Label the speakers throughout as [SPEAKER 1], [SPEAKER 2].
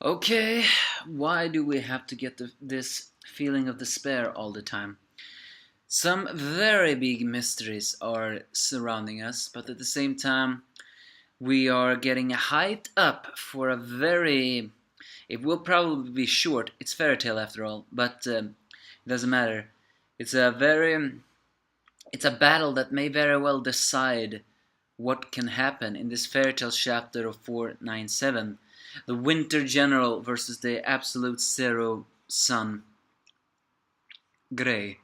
[SPEAKER 1] Okay, why do we have to get this feeling of despair all the time? Some very big mysteries are surrounding us, but at the same time, we are getting hyped up for a very. It will probably be short. It's fairy tale after all, but it doesn't matter. It's a very. It's a battle that may very well decide what can happen in this fairy tale chapter of 497. The Winter General versus the Absolute Zero Sun Grey.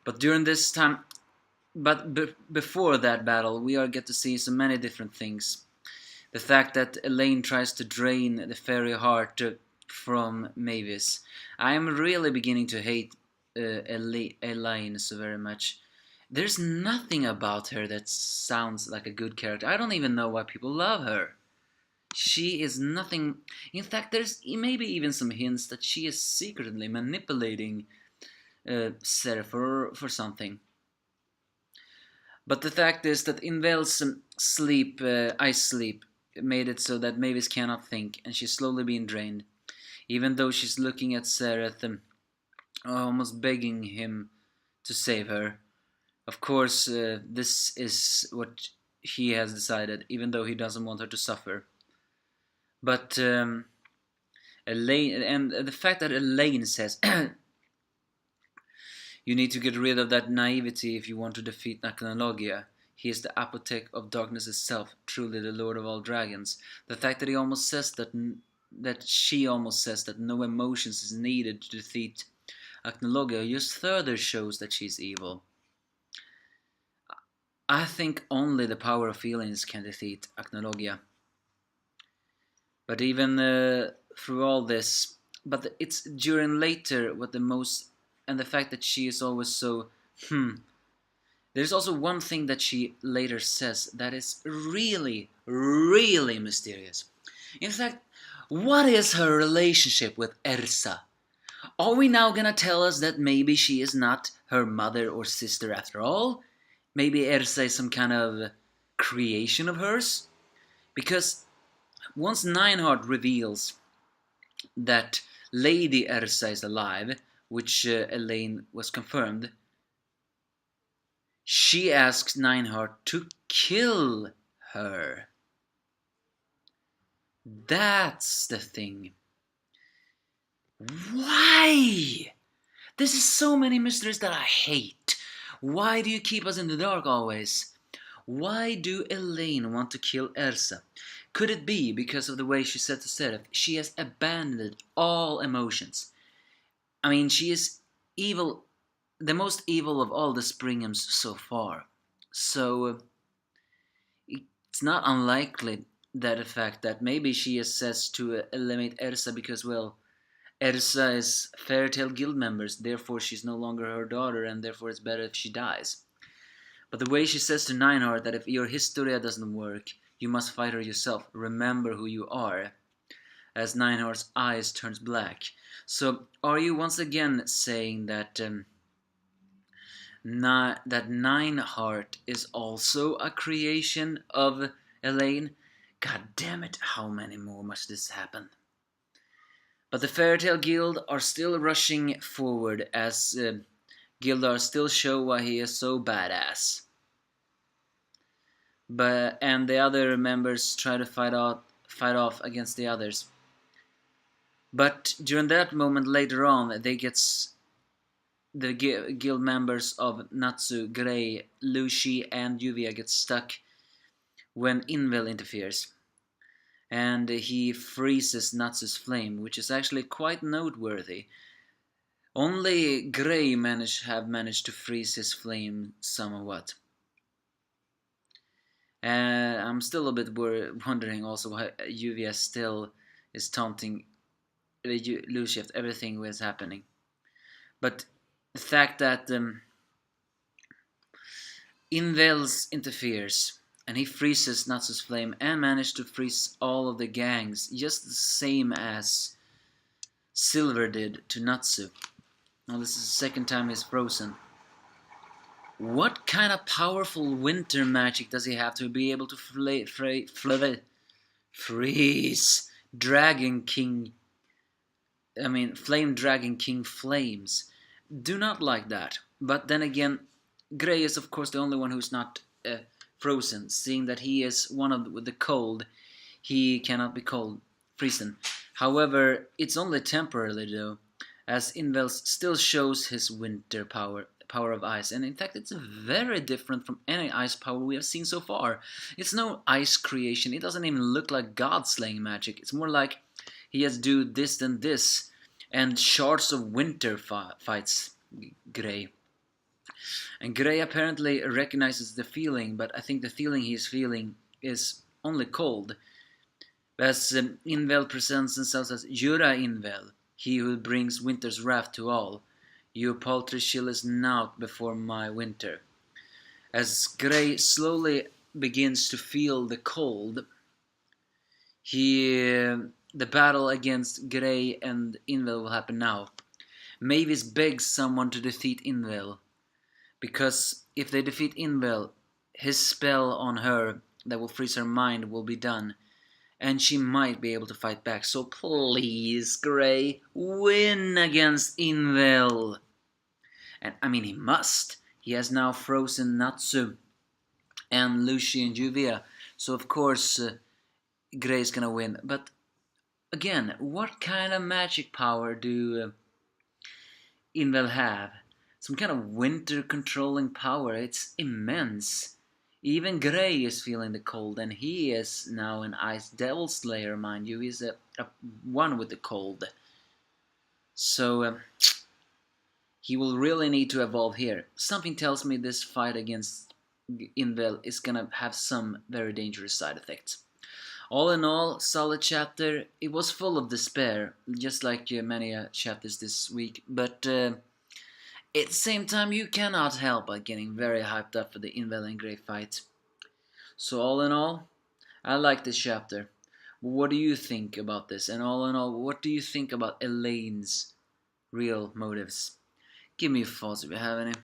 [SPEAKER 1] But during this time, before that battle, we are get to see so many different things. The fact that Elaine tries to drain the fairy heart from Mavis. I am really beginning to hate Elaine so very much. There's nothing about her that sounds like a good character. I don't even know why people love her. She is nothing. In fact, there's maybe even some hints that she is secretly manipulating Sarah for something. But the fact is that Invel's ice sleep, made it so that Mavis cannot think, and she's slowly being drained. Even though she's looking at Sereth, almost begging him to save her. Of course, this is what he has decided, even though he doesn't want her to suffer. But Elaine, and the fact that Elaine says, you need to get rid of that naivety if you want to defeat Naknologia. He is the apothec of darkness itself, truly the lord of all dragons. The fact that he almost says that she almost says that no emotions is needed to defeat Aknologia just further shows that she's evil. I think only the power of feelings can defeat Aknologia. But even through all this, but it's during later what the most, and the fact that she is always so, There's also one thing that she later says that is really, really mysterious. In fact, what is her relationship with Ersa? Are we now gonna tell us that maybe she is not her mother or sister after all? Maybe Ersa is some kind of creation of hers? Because once Nineheart reveals that Lady Ersa is alive, which Elaine was confirmed, she asks Nineheart to kill her. That's the thing. Why? This is so many mysteries that I hate. Why do you keep us in the dark always? Why do Elaine want to kill Elsa? Could it be because of the way she said to Seraph, she has abandoned all emotions? I mean, she is evil, the most evil of all the Springhams so far. So it's not unlikely that the fact that maybe she is says to eliminate Ersa because, well, Ersa is Fairy Tale Guild members, therefore she's no longer her daughter, and therefore it's better if she dies. But the way she says to Nineheart that if your Historia doesn't work, you must fight her yourself. Remember who you are. As Nineheart's eyes turns black. So, are you once again saying that that Nineheart is also a creation of Elaine? God damn it! How many more must this happen? But the Fairy Tale Guild are still rushing forward as Gildar still show why he is so badass. And the other members try to fight off against the others. But during that moment later on, the guild members of Natsu, Grey, Lucy, and Yuvia get stuck when Invel interferes. And he freezes Natsu's flame, which is actually quite noteworthy. Only Grey have managed to freeze his flame somewhat. And I'm still a bit wondering also why Yuvia still is taunting Lucy after everything was happening. But the fact that Invels interferes and he freezes Natsu's flame and managed to freeze all of the gangs just the same as Silver did to Natsu. Now this is the second time he's frozen. What kind of powerful winter magic does he have to be able to freeze Dragon King, Flame Dragon King Flames. Do not like that. But then again, Grey is of course the only one who's not frozen, seeing that he is one of with the cold. He cannot be cold, frozen. However, it's only temporarily though, as Invel still shows his winter power of ice, and in fact it's very different from any ice power we have seen so far. It's no ice creation, it doesn't even look like god slaying magic, it's more like he has do this and this, and shards of winter fights Grey. And Grey apparently recognizes the feeling, but I think the feeling he's feeling is only cold. As Invel presents himself as Jura Invel, he who brings winter's wrath to all. You paltry chill is naught before my winter. As Grey slowly begins to feel the cold, the battle against Grey and Invel will happen now. Mavis begs someone to defeat Invel, because if they defeat Invel, his spell on her that will freeze her mind will be done, and she might be able to fight back. So please, Grey, win against Invel. And he must. He has now frozen Natsu and Lucy and Juvia. So of course, Grey's gonna win. But again, what kind of magic power do Invel have? Some kind of winter controlling power. It's immense. Even Grey is feeling the cold, and he is now an Ice Devil Slayer, mind you. He's a one with the cold. So he will really need to evolve here. Something tells me this fight against Invel is gonna have some very dangerous side effects. All in all, solid chapter. It was full of despair, just like many chapters this week, but at the same time, you cannot help but getting very hyped up for the Invel and Grey fight. So all in all, I like this chapter. What do you think about this? And all in all, what do you think about Elaine's real motives? Give me a thoughts if you have any.